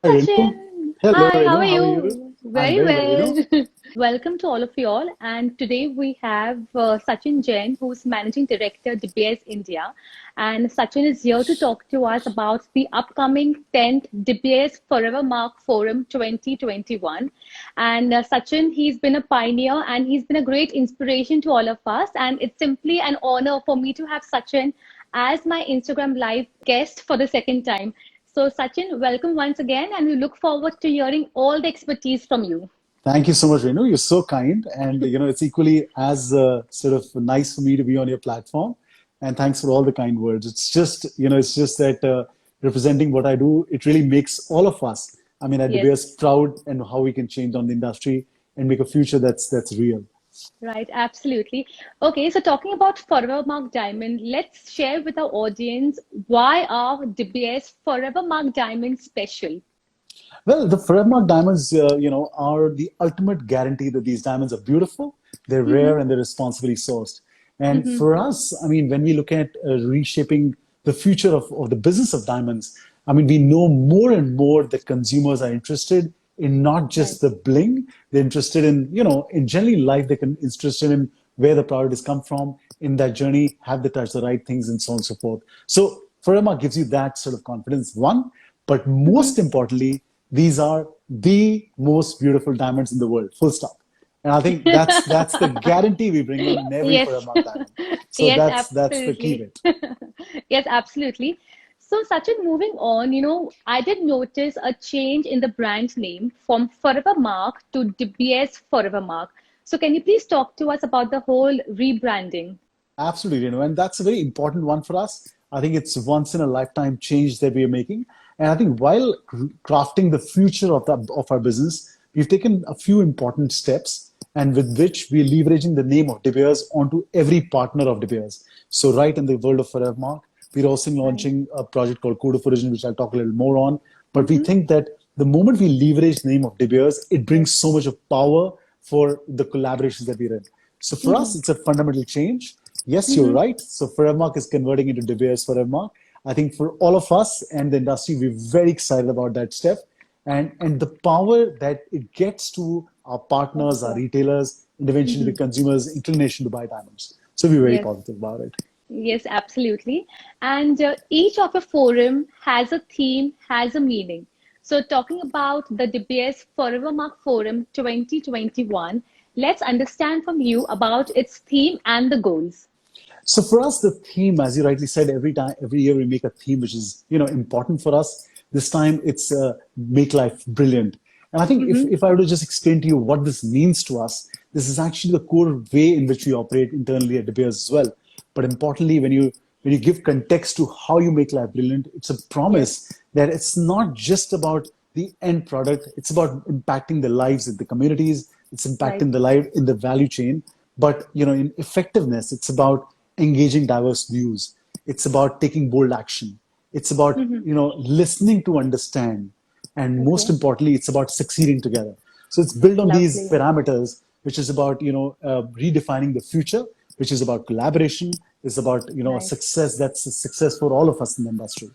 Hi, Renu. Sachin. Hello, Hi, how Renu. are How are you? you? I'm Very very well, well. Welcome to all of you all. And today we have Sachin Jain, who's Managing Director, DBS India. And Sachin is here to talk to us about the upcoming 10th DBS Forevermark Forum 2021. And Sachin, he's been a pioneer and he's been a great inspiration to all of us. And it's simply an honor for me to have Sachin as my Instagram Live guest for the second time. So, Sachin, welcome once again, and we look forward to hearing all the expertise from you. Thank you so much, Renu. You're so kind. And, it's equally as sort of nice for me to be on your platform. And thanks for all the kind words. It's just that representing what I do, it really makes all of us, at the Yes, BS proud and how we can change on the industry and make a future that's real. right, absolutely. Okay, so talking about Forever Mark Diamond, let's share with our audience why are DBS Forever Mark Diamond special? Well, the Forevermark diamonds, are the ultimate guarantee that these diamonds are beautiful, they're rare, Mm-hmm, and they're responsibly sourced. And mm-hmm, for us, when we look at reshaping the future of the business of diamonds, we know more and more that consumers are interested in not right. just the bling, they're interested in, in generally life, they're interested in where the product has come from, in that journey, have they touched the right things, and so on and so forth. So Forevermark gives you that sort of confidence, one, but Mm-hmm. most importantly, these are the most beautiful diamonds in the world, full stop. And I think that's the guarantee we bring in every Yes, Foremark diamond. So yes, that's the key absolutely. bit. Yes, absolutely. So, Sachin, moving on, I did notice a change in the brand name from Forevermark to DBS Forevermark. So, can you please talk to us about the whole rebranding? Absolutely, and that's a very important one for us. I think it's once in a lifetime change that we are making. And I think while crafting the future of our business, we've taken a few important steps, and with which we're leveraging the name of De Beers onto every partner of De Beers. So, right in the world of Forevermark, we're also Right. launching a project called Code of Origin, which I'll talk a little more on. But we Mm-hmm. think that the moment we leverage the name of De Beers, it brings Yes. so much of power for the collaborations that we're in. So for us, Mm-hmm. it's a fundamental change. Yes, you're Mm-hmm. right. So Forevermark is converting into De Beers Forevermark. I think for all of us and the industry, we're very excited about that step and the power that it gets to our For partners, our sure. retailers, and eventually the Mm-hmm. consumers' inclination to buy diamonds. So we're very Yes. positive about it. Yes, absolutely. And each of a forum has a theme, has a meaning. So, talking about the DBS Forevermark Forum 2021, let's understand from you about its theme and the goals. So for us, the theme, as you rightly said, every year we make a theme which is important for us. This time it's make life brilliant. And I think Mm-hmm. if I were to just explain to you what this means to us, this is actually the core way in which we operate internally at De Beers as well. But importantly, when you give context to how you make life brilliant, it's a Yes, promise that it's not just about the end product. It's about impacting the lives of the communities. It's right. impacting the life in the value chain. But in effectiveness, it's about engaging diverse views. It's about taking bold action. It's about Mm-hmm. listening to understand, and most Okay, importantly, it's about succeeding together. So it's built on these lovely. parameters, which is about redefining the future, which is about collaboration, is about a Right. success that's a success for all of us in the industry.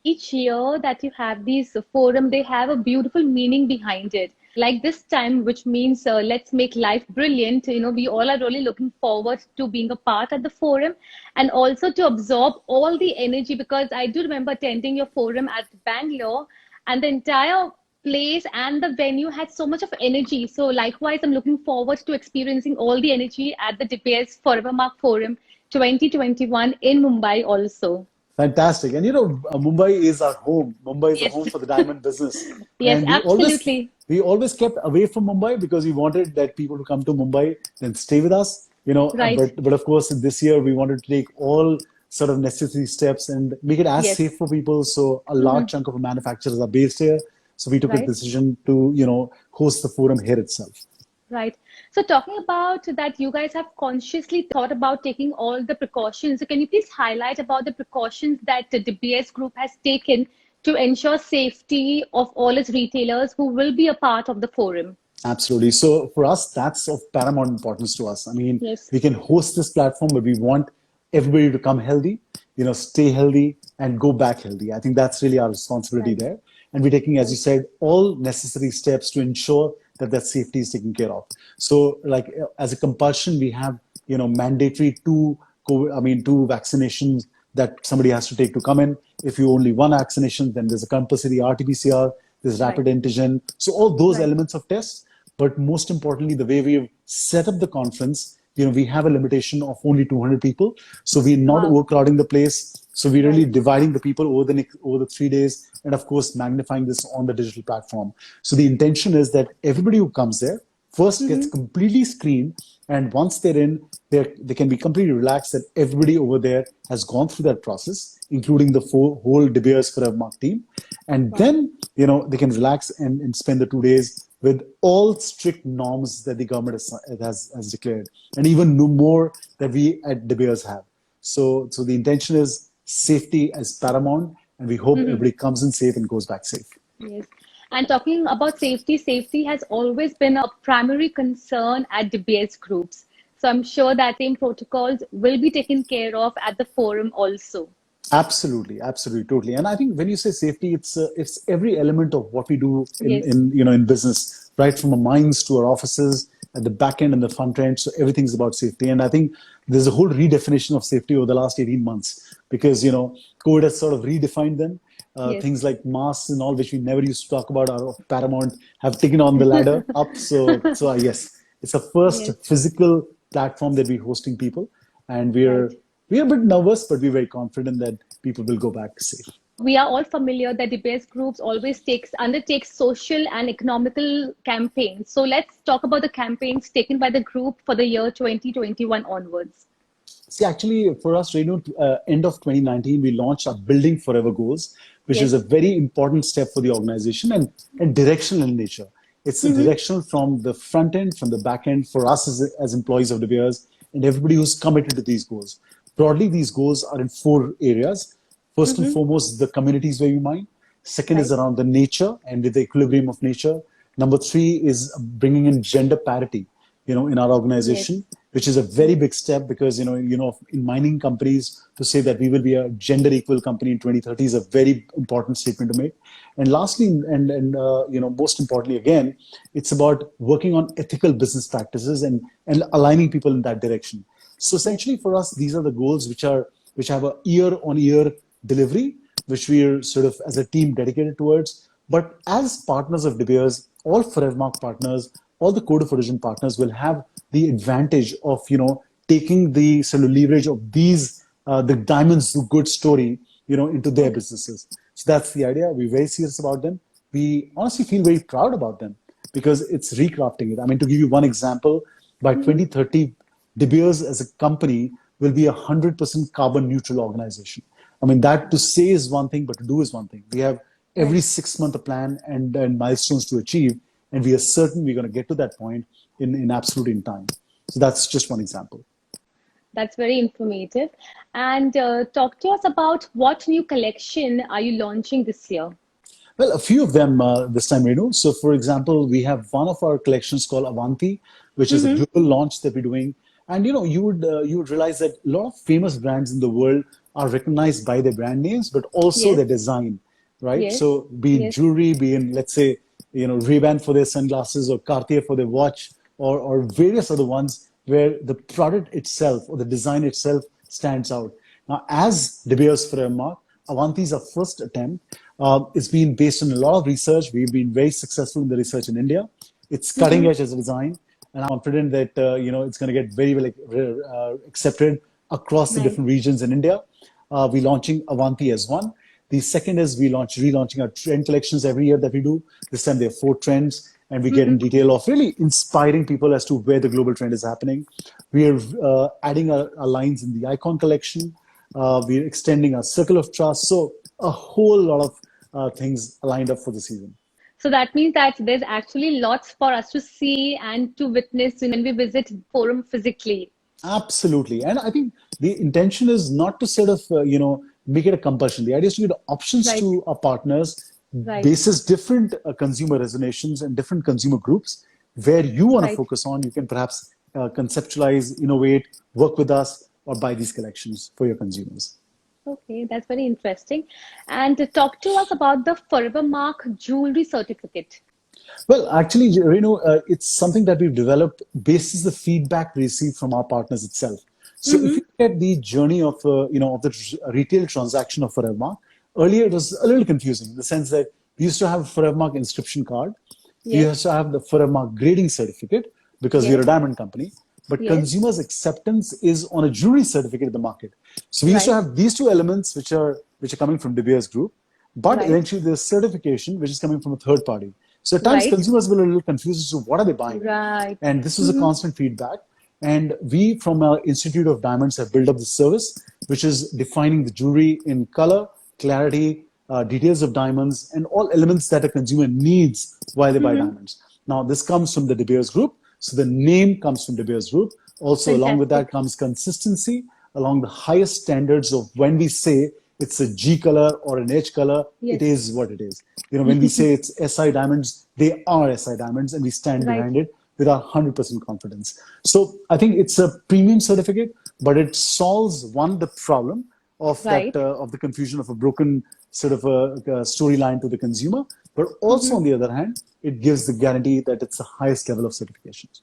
Each year that you have these forum, they have a beautiful meaning behind it. Like this time, which means let's make life brilliant. We all are really looking forward to being a part of the forum and also to absorb all the energy because I do remember attending your forum at Bangalore and the entire place and the venue had so much of energy. So likewise, I'm looking forward to experiencing all the energy at the DPS Forevermark Forum 2021 in Mumbai also. Fantastic. And Mumbai is our home. Mumbai is a Yes. home for the diamond business. Yes, And absolutely. we always kept away from Mumbai because we wanted that people to come to Mumbai and stay with us. Right. But of course this year we wanted to take all sort of necessary steps and make it as safe Yes. for people. So a large Hmm. chunk of our manufacturers are based here. So we took a Right. decision to, host the forum here itself. Right. So talking about that, you guys have consciously thought about taking all the precautions. So can you please highlight about the precautions that the DBS group has taken to ensure safety of all its retailers who will be a part of the forum? Absolutely. So for us, that's of paramount importance to us. Yes. We can host this platform, but we want everybody to come healthy, stay healthy and go back healthy. I think that's really our responsibility Right. there. and we're taking, as you said, all necessary steps to ensure that that safety is taken care of. So, like as a compulsion, we have mandatory two vaccinations that somebody has to take to come in. If you only one vaccination, then there's a compulsory RT-PCR, there's rapid Right. antigen. So all those Right. elements of tests. But most importantly, the way we've set up the conference, we have a limitation of only 200 people. So we're not Wow. overcrowding the place. So we're really Right. dividing the people over the 3 days, and of course magnifying this on the digital platform. So the intention is that everybody who comes there first gets Mm-hmm. completely screened, and once they're in, they can be completely relaxed that everybody over there has gone through that process, including the whole De Beers Forevermark team, and Wow. then they can relax and spend the 2 days with all strict norms that the government has declared, and even no more that we at De Beers have. So the intention is safety as paramount, and we hope Mm-hmm. everybody comes in safe and goes back safe. Yes. And talking about safety, safety has always been a primary concern at DBS groups. So I'm sure that same protocols will be taken care of at the forum also. Absolutely, absolutely, totally. And I think when you say safety, it's every element of what we do in Yes. in business, right from our minds to our offices, at the back end and the front end. So everything's about safety. And I think there's a whole redefinition of safety over the last 18 months because COVID has sort of redefined them. Yes. Things like masks and all, which we never used to talk about, are of paramount, have taken on the ladder up. So yes, it's a first Yes. physical platform that we're hosting people, and Right. we're a bit nervous, but we're very confident that people will go back safe. We are all familiar that DBS groups always undertakes social and economical campaigns. So let's talk about the campaigns taken by the group for the year 2021 onwards. See, actually, for us, Renu, end of 2019, we launched our Building Forever goals, which is a Yes. very important step for the organization and directional in nature. It's a Mm-hmm. directional from the front end, from the back end, for us as employees of De Beers and everybody who's committed to these goals. Broadly, these goals are in 4 areas. First and Mm-hmm. foremost, the communities where we mine. Second is Right. around the nature and with the equilibrium of nature. Number three is bringing in gender parity, in our Yes. organization, which is a very big step because, in mining companies to say that we will be a gender equal company in 2030 is a very important statement to make. And lastly, and most importantly, again, it's about working on ethical business practices and aligning people in that direction. So Yes. essentially for us, these are the goals which have a year on year delivery, which we are sort of as a team dedicated towards. But as partners of De Beers, all Forevermark partners, all the Code of Origin partners will have the advantage of taking the sort of leverage of these the diamonds to good story into their Okay. businesses. So that's the idea. We're very serious about them. We honestly feel very proud about them because it's recrafting it. I mean, to give you one example, by Mm-hmm. 2030, De Beers as a company will be 100% carbon neutral organization. I mean, that to say is one thing, but to do is one thing. We have every Right. 6 month a plan and milestones to achieve, and we are certain we're going to get to that point in absolute in time. So that's just one example. That's very informative. And talk to us about what new collection are you launching this year? Well, a few of them this time, Renu. So, for example, we have one of our collections called Avanti, which is a Mm-hmm. global launch that we're doing. And you would realize that a lot of famous brands in the world are recognized by their brand names, but also Yes. their design, right? Yes. So, be it Yes. jewelry, be in let's say Ray-Ban for their sunglasses or Cartier for their watch, or various other ones where the product itself or the design itself stands out. Now, as De Beers Forevermark, Avanti's our first attempt. It's been based on a lot of research. We've been very successful in the research in India. It's cutting Mm-hmm. edge as a design, and I'm confident that it's going to get very well accepted across the Right. different regions in India. We're launching Avanti as one. The second is relaunching our trend collections every year that we do. This time there are 4 trends, and we get in Mm-hmm. detail of really inspiring people as to where the global trend is happening. We are adding our lines in the icon collection. We're extending our circle of trust. So a whole lot of things lined up for the season. So that means that there's actually lots for us to see and to witness when we visit forum physically. Absolutely. And I think the intention is not to sort of, make it a compulsion. The idea is to give options Right. to our partners, Right. basis different consumer resonations and different consumer groups where you want to Right. focus on. You can perhaps conceptualize, innovate, work with us, or buy these collections for your consumers. Okay, that's very interesting. And talk to us about the Forevermark jewelry certificate. Well, actually, it's something that we've developed basis the feedback we receive from our partners itself. So if you Mm-hmm. look at the journey of of the retail transaction of Forevermark, earlier it was a little confusing in the sense that we used to have a Forevermark inscription card, we Yes, used to have the Forevermark grading certificate because we're a yes, diamond company, but yes, consumers' acceptance is on a jewelry certificate in the market. So we used to right, have these two elements which are coming from De Beers Group, but right, eventually there's certification which is coming from a third party. So at times right, consumers will a little confused as to what are they buying. right. And this was a Mm-hmm. constant feedback. And we from our Institute of Diamonds have built up this service, which is defining the jewelry in color, clarity, details of diamonds, and all elements that a consumer needs while they buy Mm-hmm. diamonds. Now, this comes from the De Beers Group. So the name comes from De Beers Group. Also, along with that Fantastic. comes consistency along the highest standards of when we say it's a G color or an H color, it Yes, is what it is. When we say it's SI diamonds, they are SI diamonds, and we stand right, behind it with our 100% confidence. So I think it's a premium certificate, but it solves one the problem of that right. of the confusion of a broken sort of a storyline to the consumer. But also Mm-hmm. on the other hand, it gives the guarantee that it's the highest level of certifications.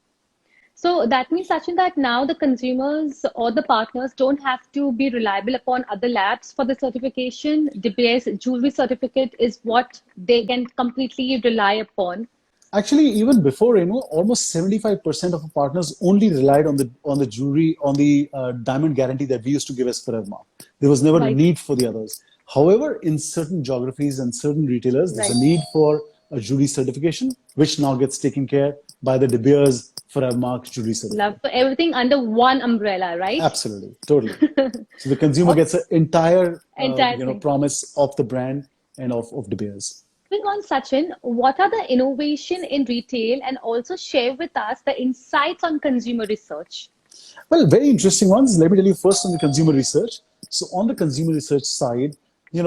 So that means, Sachin, that now the consumers or the partners don't have to be reliable upon other labs for the certification. The base jewelry certificate is what they can completely rely upon. Actually, even before, almost 75% of our partners only relied on the jewelry, on the diamond guarantee that we used to give as Forevermark. There was never a Right, need for the others. However, in certain geographies and certain retailers, there's a right. need for a jewelry certification, which now gets taken care by the De Beers Forevermark jewelry Love certificate. for everything under one umbrella, right? Absolutely, totally. So the consumer Awesome. gets an entire, Entire thing. promise of the brand and of De Beers. Moving on, Sachin, what are the innovation in retail and also share with us the insights on consumer research? Well, very interesting ones. Let me tell you first on the consumer research. So on the consumer research side, we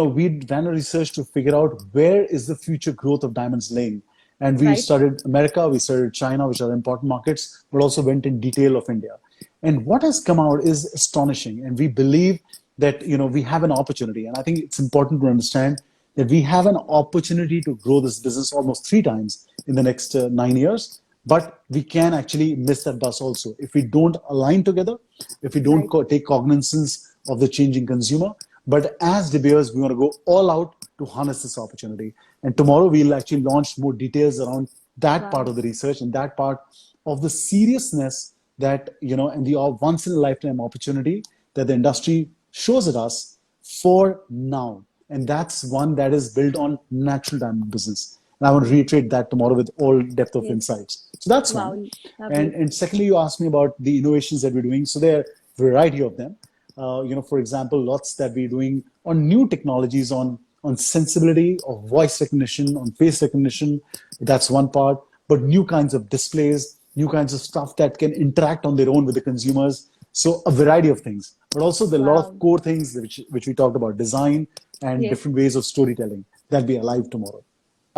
ran a research to figure out where is the future growth of diamonds laying. And we Right, studied America, we studied China, which are important markets, but also went in detail of India. And what has come out is astonishing. And we believe that, we have an opportunity. And I think it's important to understand that we have an opportunity to grow this business almost three times in the next 9 years. But we can actually miss that bus also if we don't align together, if we don't right, take cognizance of the changing consumer. But as De Beers, we want to go all out to harness this opportunity. And tomorrow we'll actually launch more details around that part wow. of the research and that part of the seriousness that, and the once in a lifetime opportunity that the industry shows at us for now. And that's one that is built on natural diamond business. And I want to reiterate that tomorrow with all depth of Yes, insights. So that's one. wow, And, lovely. and secondly, you asked me about the innovations that we're doing. So there are a variety of them. For example, lots that we're doing on new technologies on sensibility of voice recognition, on face recognition. That's one part. But new kinds of displays, new kinds of stuff that can interact on their own with the consumers. So a variety of things. But also there are a lot of Wow. core things which we talked about, design and Yes. different ways of storytelling. That'll be alive tomorrow.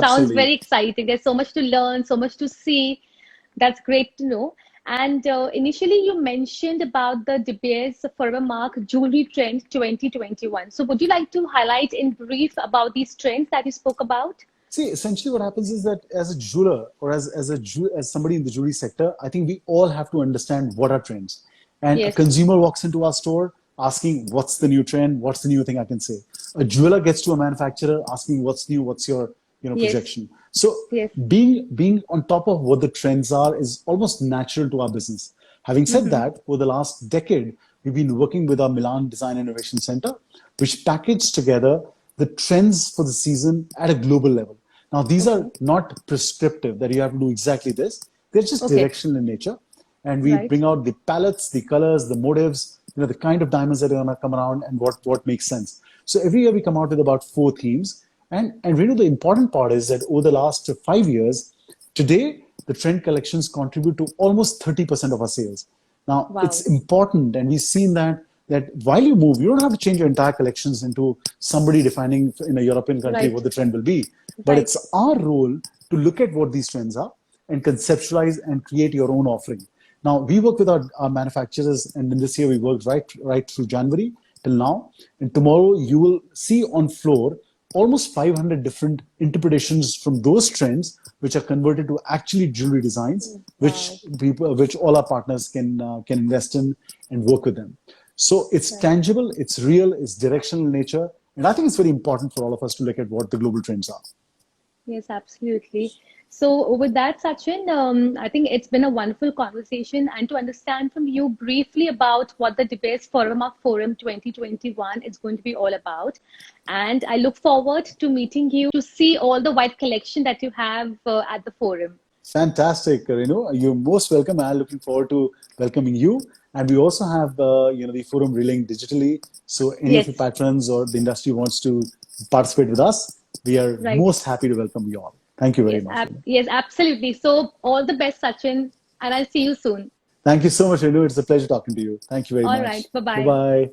Sounds Absolutely. very exciting. There's so much to learn, so much to see. That's great to know. And initially, you mentioned about the De Beers Forevermark Jewelry Trend 2021. So, would you like to highlight in brief about these trends that you spoke about? See, essentially, what happens is that as a jeweler or as somebody in the jewelry sector, I think we all have to understand what are trends. And a Yes, consumer walks into our store asking, "What's the new trend? What's the new thing I can say?" A jeweler gets to a manufacturer asking, "What's new? What's your yes, projection?" So yes. being on top of what the trends are is almost natural to our business. Having said Mm-hmm. that, for the last decade, we've been working with our Milan Design Innovation Center, which packaged together the trends for the season at a global level. Now, these are Okay, not prescriptive that you have to do exactly this. They're just okay, directional in nature. And we right, bring out the palettes, the colors, the motives, the kind of diamonds that are going to come around and what makes sense. So every year we come out with about four themes. And really the important part is that over the last 5 years, today the trend collections contribute to almost 30% of our sales. Now wow, it's important, and we've seen that while you move, you don't have to change your entire collections into somebody defining in a European country right, what the trend will be. But right, it's our role to look at what these trends are and conceptualize and create your own offering. Now we work with our manufacturers, and in this year we worked right through January till now. And tomorrow you will see on floor almost 500 different interpretations from those trends, which are converted to actually jewelry designs, Wow. which all our partners can invest in and work with them. So it's Right. tangible, it's real, it's directional in nature, and I think it's very important for all of us to look at what the global trends are. Yes, absolutely. So, with that, Sachin, I think it's been a wonderful conversation. And to understand from you briefly about what the Beers Forevermark Forum 2021 is going to be all about. And I look forward to meeting you to see all the white collection that you have at the forum. Fantastic, Renu. You're most welcome. I'm looking forward to welcoming you. And we also have, the forum relaying digitally. So any of your Yes, patrons or the industry wants to participate with us, we are right. most happy to welcome you all. Thank you very Yes, much, Renu. yes, absolutely. So, all the best, Sachin, and I'll see you soon. Thank you so much, Renu. It's a pleasure talking to you. Thank you very All much. right, bye Bye bye. bye.